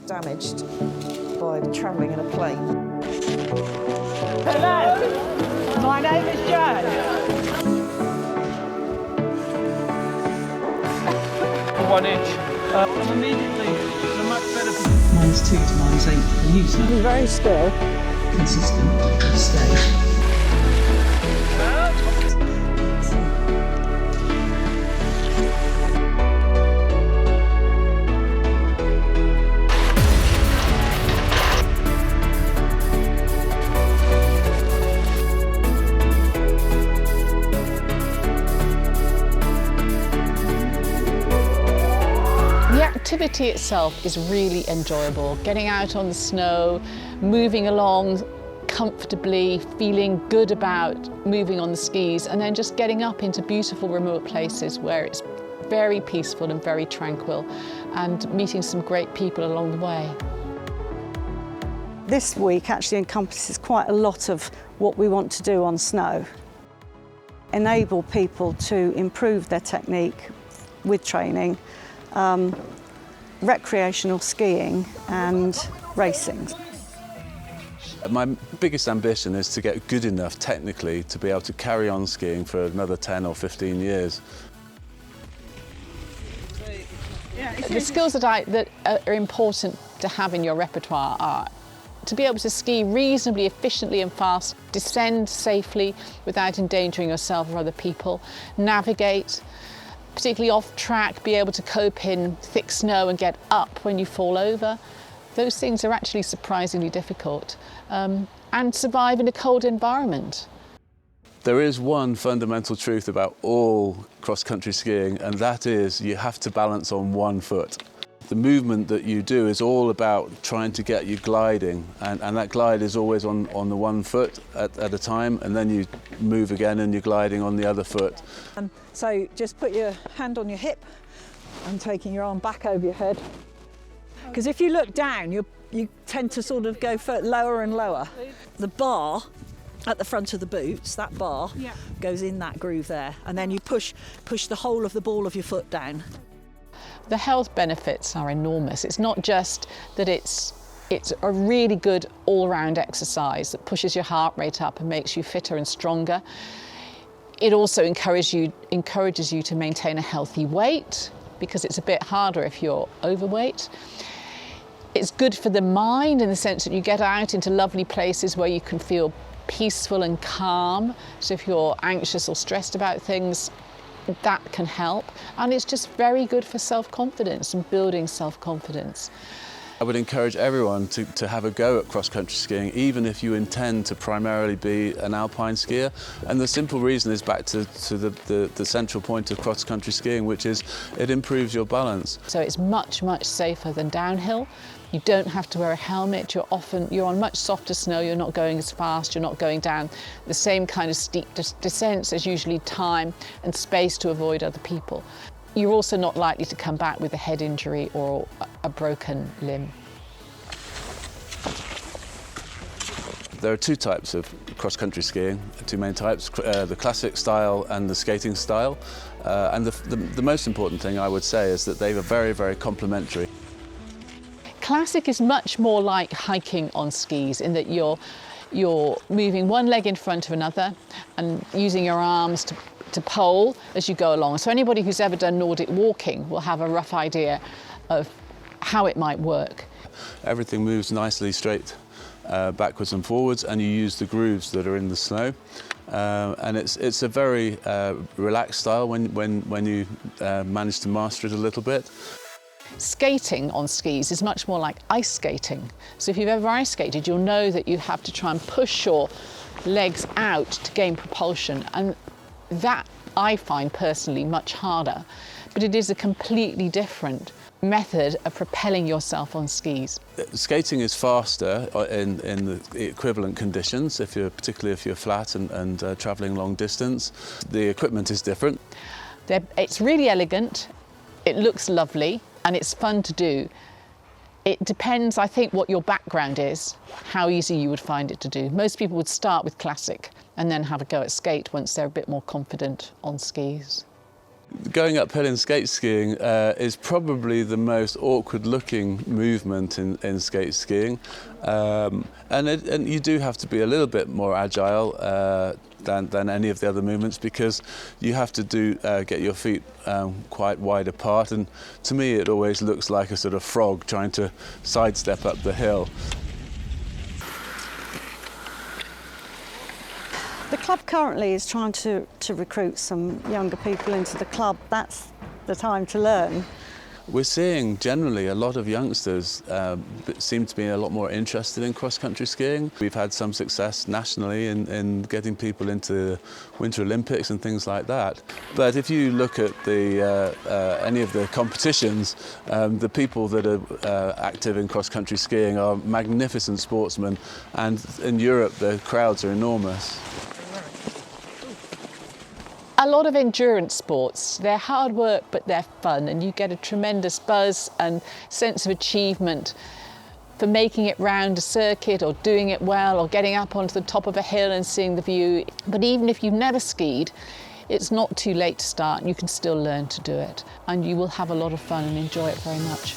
damaged by travelling in a plane. Hello, my name is Joan. -1 inch. Immediately, it's a much better position. -2 to -8 for the user. Be very still. Consistent, stay. The activity itself is really enjoyable. Getting out on the snow, moving along comfortably, feeling good about moving on the skis, and then just getting up into beautiful remote places where it's very peaceful and very tranquil, and meeting some great people along the way. This week actually encompasses quite a lot of what we want to do on snow. Enable people to improve their technique with training, recreational skiing and racing. My biggest ambition is to get good enough technically to be able to carry on skiing for another 10 or 15 years. The skills that are important to have in your repertoire are to be able to ski reasonably efficiently and fast, descend safely without endangering yourself or other people, navigate, particularly off track, be able to cope in thick snow and get up when you fall over. Those things are actually surprisingly difficult, and survive in a cold environment. There is one fundamental truth about all cross-country skiing, and that is you have to balance on one foot. The movement that you do is all about trying to get you gliding, and that glide is always on the one foot at a time, and then you move again and you're gliding on the other foot. So just put your hand on your hip and taking your arm back over your head. Because if you look down, you tend to sort of go lower and lower. The bar at the front of the boots, that bar, goes in that groove there, and then you push the whole of the ball of your foot down. The health benefits are enormous. It's not just that it's a really good all-round exercise that pushes your heart rate up and makes you fitter and stronger. It also encourages you to maintain a healthy weight, because it's a bit harder if you're overweight. It's good for the mind in the sense that you get out into lovely places where you can feel peaceful and calm. So if you're anxious or stressed about things, that can help. And it's just very good for self-confidence and building self-confidence. I would encourage everyone to have a go at cross-country skiing, even if you intend to primarily be an alpine skier. And the simple reason is back to the central point of cross-country skiing, which is it improves your balance. So it's much, much safer than downhill. You don't have to wear a helmet. You're on much softer snow. You're not going as fast. You're not going down the same kind of steep descents. There's usually time and space to avoid other people. You're also not likely to come back with a head injury or a broken limb. There are two types of cross-country skiing, two main types, the classic style and the skating style. And the most important thing I would say is that they are very, very complementary. Classic is much more like hiking on skis in that you're moving one leg in front of another and using your arms to pole as you go along. So anybody who's ever done Nordic walking will have a rough idea of how it might work. Everything moves nicely straight backwards and forwards, and you use the grooves that are in the snow. And it's a very relaxed style when you manage to master it a little bit. Skating on skis is much more like ice skating. So if you've ever ice skated, you'll know that you have to try and push your legs out to gain propulsion, and that I find personally much harder, but it is a completely different method of propelling yourself on skis. Skating is faster in the equivalent conditions, particularly if you're flat and travelling long distance. The equipment is different. It's really elegant, it looks lovely, and it's fun to do. It depends, I think, what your background is, how easy you would find it to do. Most people would start with classic and then have a go at skate once they're a bit more confident on skis. Going uphill in skate skiing is probably the most awkward looking movement in skate skiing, and you do have to be a little bit more agile than any of the other movements, because you have to get your feet quite wide apart, and to me it always looks like a sort of frog trying to sidestep up the hill. The club currently is trying to recruit some younger people into the club. That's the time to learn. We're seeing generally a lot of youngsters seem to be a lot more interested in cross-country skiing. We've had some success nationally in getting people into Winter Olympics and things like that. But if you look at any of the competitions, the people that are active in cross-country skiing are magnificent sportsmen, and in Europe the crowds are enormous. A lot of endurance sports, they're hard work but they're fun, and you get a tremendous buzz and sense of achievement for making it round a circuit or doing it well or getting up onto the top of a hill and seeing the view. But even if you've never skied, it's not too late to start and you can still learn to do it, and you will have a lot of fun and enjoy it very much.